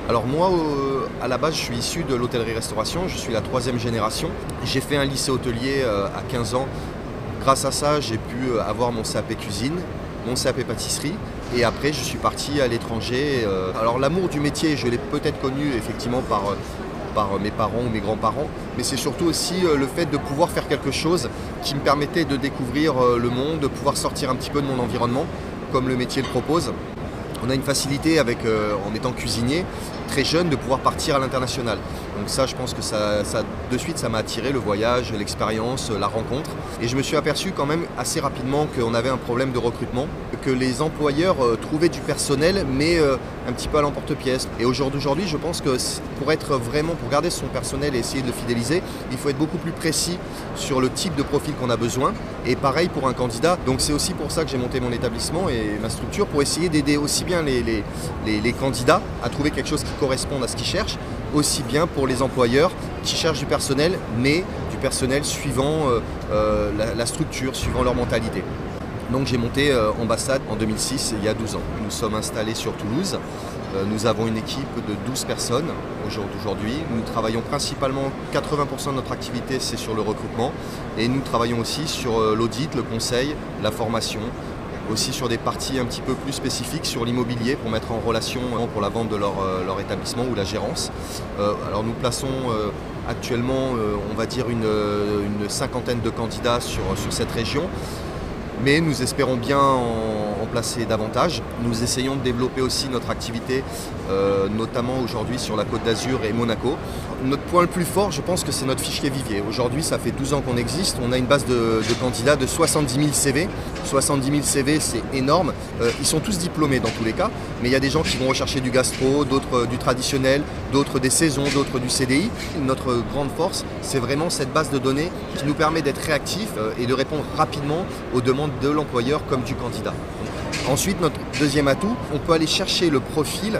Alors moi, à la base, je suis issu de l'hôtellerie-restauration, je suis la 3e génération. J'ai fait un lycée hôtelier à 15 ans. Grâce à ça, j'ai pu avoir mon CAP cuisine, mon CAP pâtisserie, et après je suis parti à l'étranger. Alors l'amour du métier, je l'ai peut-être connu effectivement par mes parents ou mes grands-parents, mais c'est surtout aussi le fait de pouvoir faire quelque chose qui me permettait de découvrir le monde, de pouvoir sortir un petit peu de mon environnement, comme le métier le propose. On a une facilité en étant cuisinier, très jeune, de pouvoir partir à l'international. Donc ça, je pense que de suite, ça m'a attiré, le voyage, l'expérience, la rencontre. Et je me suis aperçu quand même assez rapidement qu'on avait un problème de recrutement, que les employeurs trouvaient du personnel, mais un petit peu à l'emporte-pièce. Et au jour d'aujourd'hui, je pense que pour garder son personnel et essayer de le fidéliser, il faut être beaucoup plus précis sur le type de profil qu'on a besoin. Et pareil pour un candidat. Donc c'est aussi pour ça que j'ai monté mon établissement et ma structure, pour essayer d'aider aussi bien les candidats à trouver quelque chose qui corresponde à ce qu'ils cherchent, aussi bien pour les employeurs qui cherchent du personnel, mais du personnel suivant la structure, suivant leur mentalité. Donc j'ai monté Ambassade en 2006, il y a 12 ans. Nous sommes installés sur Toulouse. Nous avons une équipe de 12 personnes aujourd'hui. Nous travaillons principalement, 80% de notre activité, c'est sur le recrutement. Et nous travaillons aussi sur l'audit, le conseil, la formation, aussi sur des parties un petit peu plus spécifiques sur l'immobilier pour mettre en relation pour la vente de leur établissement ou la gérance. Alors nous plaçons actuellement, on va dire, une cinquantaine de candidats sur cette région. Mais nous espérons bien en placer davantage. Nous essayons de développer aussi notre activité, notamment aujourd'hui sur la Côte d'Azur et Monaco. Notre point le plus fort, je pense que c'est notre fichier vivier. Aujourd'hui, ça fait 12 ans qu'on existe. On a une base de candidats de 70 000 CV. 70 000 CV, c'est énorme. Ils sont tous diplômés dans tous les cas, mais il y a des gens qui vont rechercher du gastro, d'autres du traditionnel, d'autres des saisons, d'autres du CDI. Notre grande force, c'est vraiment cette base de données qui nous permet d'être réactifs et de répondre rapidement aux demandes de l'employeur comme du candidat. Ensuite, notre deuxième atout, on peut aller chercher le profil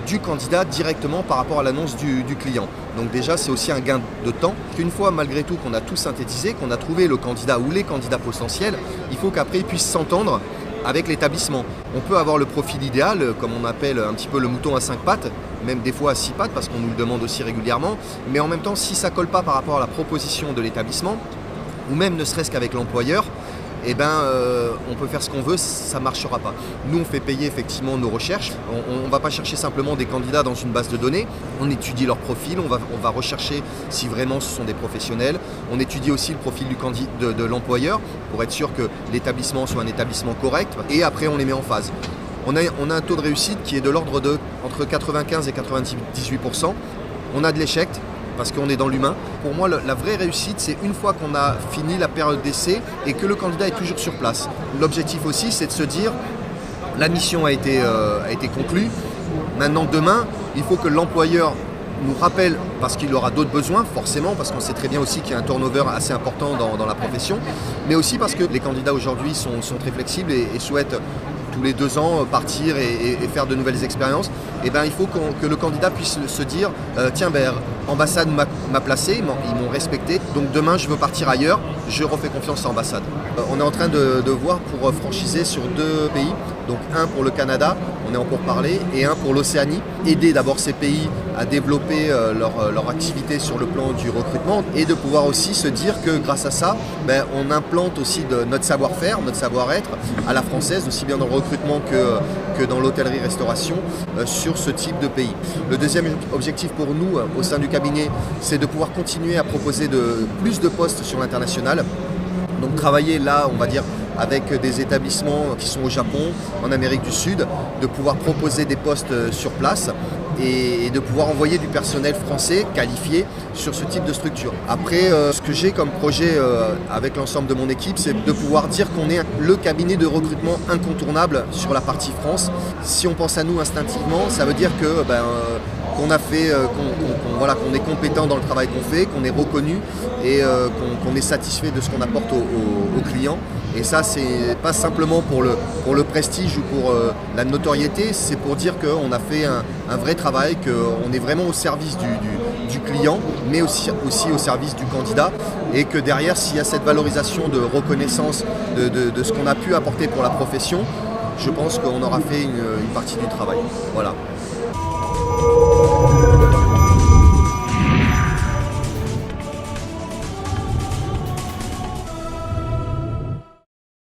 du candidat directement par rapport à l'annonce du client. Donc déjà, c'est aussi un gain de temps. Une fois, malgré tout, qu'on a tout synthétisé, qu'on a trouvé le candidat ou les candidats potentiels, il faut qu'après, ils puissent s'entendre avec l'établissement. On peut avoir le profil idéal, comme on appelle un petit peu le mouton à 5 pattes, même des fois à 6 pattes, parce qu'on nous le demande aussi régulièrement. Mais en même temps, si ça ne colle pas par rapport à la proposition de l'établissement, ou même ne serait-ce qu'avec l'employeur, on peut faire ce qu'on veut, ça ne marchera pas. Nous, on fait payer effectivement nos recherches. On ne va pas chercher simplement des candidats dans une base de données. On étudie leur profil, on va rechercher si vraiment ce sont des professionnels. On étudie aussi le profil de l'employeur pour être sûr que l'établissement soit un établissement correct. Et après, on les met en phase. On a un taux de réussite qui est de l'ordre de entre 95 et 98%. On a de l'échec, parce qu'on est dans l'humain. Pour moi, la vraie réussite, c'est une fois qu'on a fini la période d'essai et que le candidat est toujours sur place. L'objectif aussi, c'est de se dire, la mission a été conclue. Maintenant, demain, il faut que l'employeur nous rappelle, parce qu'il aura d'autres besoins, forcément, parce qu'on sait très bien aussi qu'il y a un turnover assez important dans la profession, mais aussi parce que les candidats aujourd'hui sont très flexibles et souhaitent tous les 2 ans partir et faire de nouvelles expériences. Il faut que le candidat puisse se dire tiens, Ambassade m'a placé, ils m'ont respecté, donc demain je veux partir ailleurs, je refais confiance à Ambassade. On est en train de voir pour franchiser sur 2 pays, donc un pour le Canada, on est en pourparlers, et un pour l'Océanie. Aider d'abord ces pays à développer leur activité sur le plan du recrutement et de pouvoir aussi se dire que grâce à ça, on implante aussi notre savoir-faire, notre savoir-être à la française, aussi bien dans le recrutement que dans l'hôtellerie-restauration sur ce type de pays. Le deuxième objectif pour nous au sein du cabinet, c'est de pouvoir continuer à proposer plus de postes sur l'international. Donc travailler là, on va dire, avec des établissements qui sont au Japon, en Amérique du Sud, de pouvoir proposer des postes sur place et de pouvoir envoyer du personnel français qualifié sur ce type de structure. Après, ce que j'ai comme projet avec l'ensemble de mon équipe, c'est de pouvoir dire qu'on est le cabinet de recrutement incontournable sur la partie France. Si on pense à nous instinctivement, ça veut dire que qu'on a fait, qu'on est compétent dans le travail qu'on fait, qu'on est reconnu et qu'on est satisfait de ce qu'on apporte aux clients. Et ça, c'est pas simplement pour le prestige ou pour la notoriété, c'est pour dire qu'on a fait un vrai travail, qu'on est vraiment au service du client, mais aussi au service du candidat, et que derrière, s'il y a cette valorisation de reconnaissance de ce qu'on a pu apporter pour la profession, je pense qu'on aura fait une partie du travail. Voilà.